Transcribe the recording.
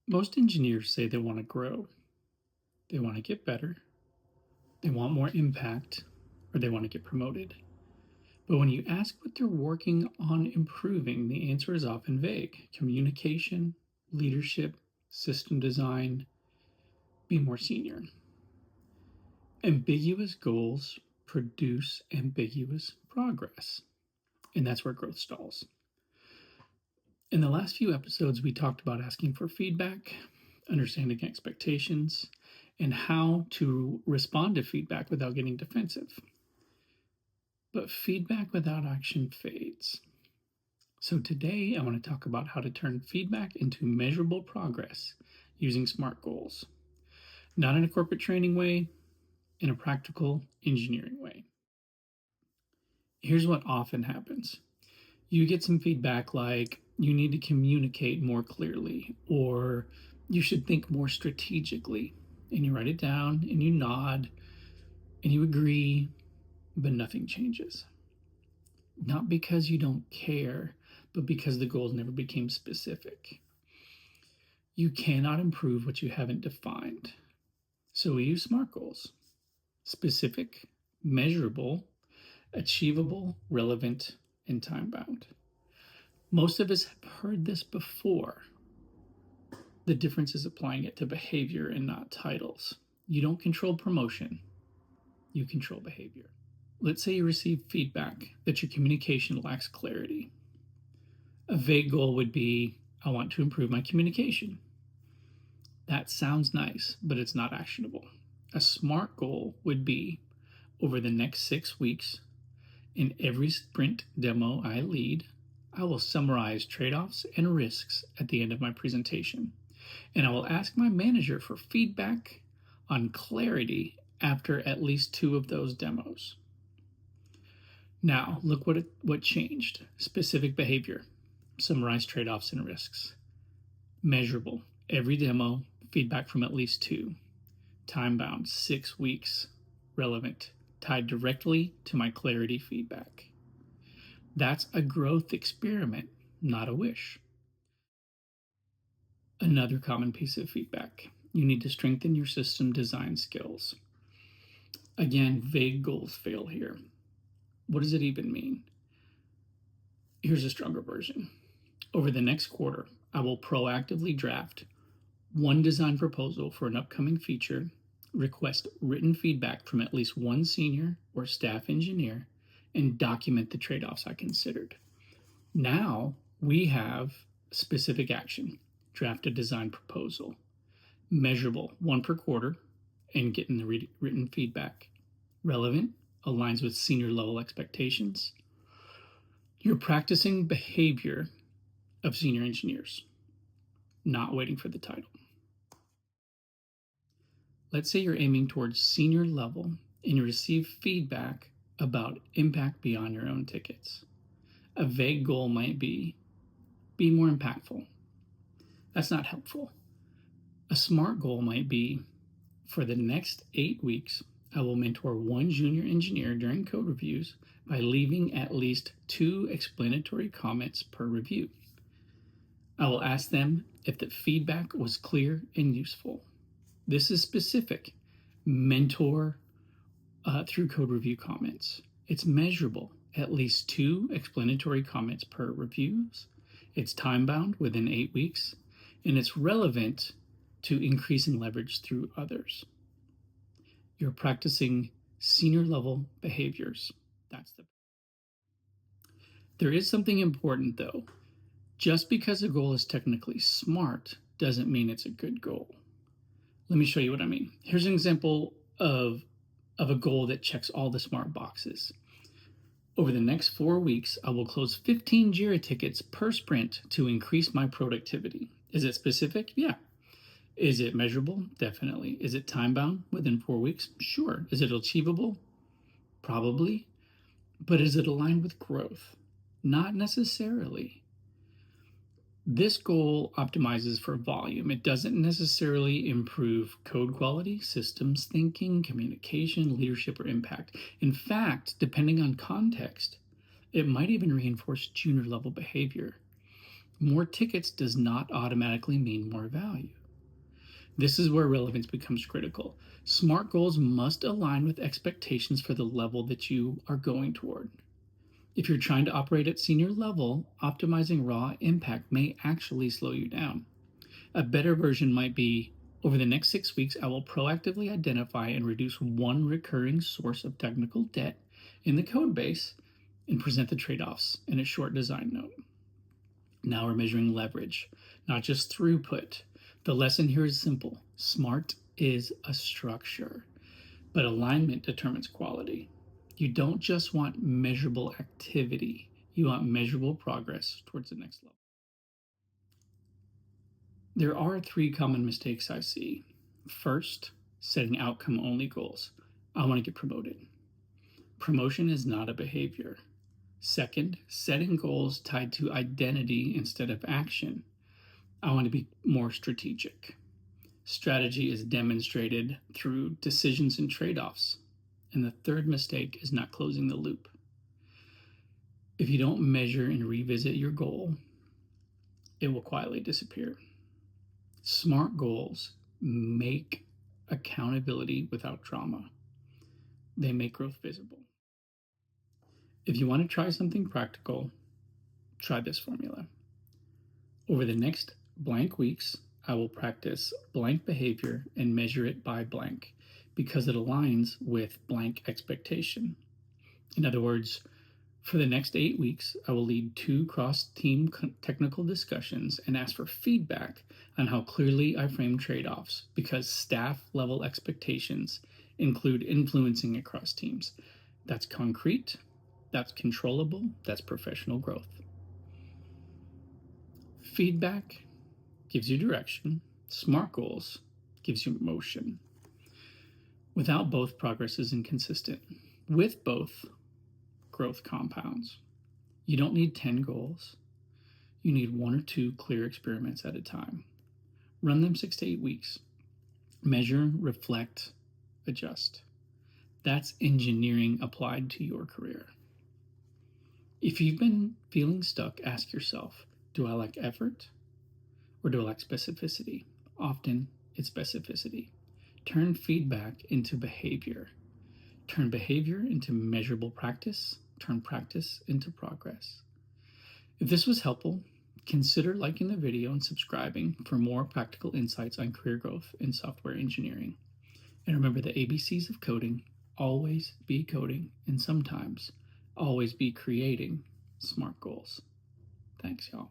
Most engineers say they want to grow, they want to get better, they want more impact, or they want to get promoted. But when you ask what they're working on improving, the answer is often vague: communication, leadership, system design, be more senior. Ambiguous goals produce ambiguous progress, and that's where growth stalls. In the last few episodes, we talked about asking for feedback, understanding expectations, and how to respond to feedback without getting defensive. But feedback without action fades. So today, I want to talk about how to turn feedback into measurable progress using SMART goals. Not in a corporate training way, in a practical engineering way. Here's what often happens. You get some feedback like you need to communicate more clearly, or you should think more strategically. And you write it down and you nod and you agree, but nothing changes. Not because you don't care, but because the goals never became specific. You cannot improve what you haven't defined. So we use SMART goals: specific, measurable, achievable, relevant, and time bound. Most of us have heard this before. The difference is applying it to behavior and not titles. You don't control promotion, you control behavior. Let's say you receive feedback that your communication lacks clarity. A vague goal would be, I want to improve my communication. That sounds nice, but it's not actionable. A SMART goal would be, over the next 6 weeks, in every sprint demo I lead, I will summarize trade-offs and risks at the end of my presentation, and I will ask my manager for feedback on clarity after at least 2 of those demos. Now, look what changed. Specific behavior, summarize trade-offs and risks. Measurable, every demo, feedback from at least 2. Time-bound, 6 weeks. Relevant, tied directly to my clarity feedback. That's a growth experiment, not a wish. Another common piece of feedback: you need to strengthen your system design skills. Again, vague goals fail here. What does it even mean? Here's a stronger version. Over the next quarter, I will proactively draft one design proposal for an upcoming feature, request written feedback from at least one senior or staff engineer, and document the trade-offs I considered. Now we have specific action: draft a design proposal, measurable, 1 per quarter, and getting the written feedback. Relevant, aligns with senior level expectations. You're practicing behavior of senior engineers, not waiting for the title. Let's say you're aiming towards senior level and you receive feedback about impact beyond your own tickets. A vague goal might be more impactful. That's not helpful. A SMART goal might be, for the next 8 weeks, I will mentor one junior engineer during code reviews by leaving at least 2 explanatory comments per review. I will ask them if the feedback was clear and useful. This is specific. Mentor through code review comments. It's measurable. At least 2 explanatory comments per reviews. It's time bound within 8 weeks, and it's relevant to increasing leverage through others. You're practicing senior level behaviors. There is something important though. Just because a goal is technically SMART doesn't mean it's a good goal. Let me show you what I mean. Here's an example of a goal that checks all the SMART boxes. Over the next 4 weeks, I will close 15 JIRA tickets per sprint to increase my productivity. Is it specific? Yeah. Is it measurable? Definitely. Is it time bound within 4 weeks? Sure. Is it achievable? Probably. But is it aligned with growth? Not necessarily. This goal optimizes for volume. It doesn't necessarily improve code quality, systems thinking, communication, leadership, or impact. In fact, depending on context, it might even reinforce junior level behavior. More tickets does not automatically mean more value. This is where relevance becomes critical. SMART goals must align with expectations for the level that you are going toward. If you're trying to operate at senior level, optimizing raw impact may actually slow you down. A better version might be, over the next 6 weeks, I will proactively identify and reduce one recurring source of technical debt in the code base and present the trade-offs in a short design note. Now we're measuring leverage, not just throughput. The lesson here is simple. SMART is a structure, but alignment determines quality. You don't just want measurable activity, you want measurable progress towards the next level. There are 3 common mistakes I see. First, setting outcome only goals. I want to get promoted. Promotion is not a behavior. Second, setting goals tied to identity instead of action. I want to be more strategic. Strategy is demonstrated through decisions and trade offs. And the third mistake is not closing the loop. If you don't measure and revisit your goal, it will quietly disappear. SMART goals make accountability without drama. They make growth visible. If you want to try something practical, try this formula. Over the next blank weeks, I will practice blank behavior and measure it by blank because it aligns with blank expectation. In other words, for the next 8 weeks, I will lead 2 cross-team technical discussions and ask for feedback on how clearly I frame trade-offs because staff-level expectations include influencing across teams. That's concrete, that's controllable, that's professional growth. Feedback gives you direction. SMART goals gives you motion. Without both, progress is inconsistent. With both, growth compounds. You don't need 10 goals. You need 1 or 2 clear experiments at a time. Run them 6 to 8 weeks. Measure, reflect, adjust. That's engineering applied to your career. If you've been feeling stuck, ask yourself, do I lack effort or do I lack specificity? Often it's specificity. Turn feedback into behavior. Turn behavior into measurable practice. Turn practice into progress. If this was helpful, consider liking the video and subscribing for more practical insights on career growth in software engineering. And remember the ABCs of coding: always be coding, and sometimes always be creating SMART goals. Thanks, y'all.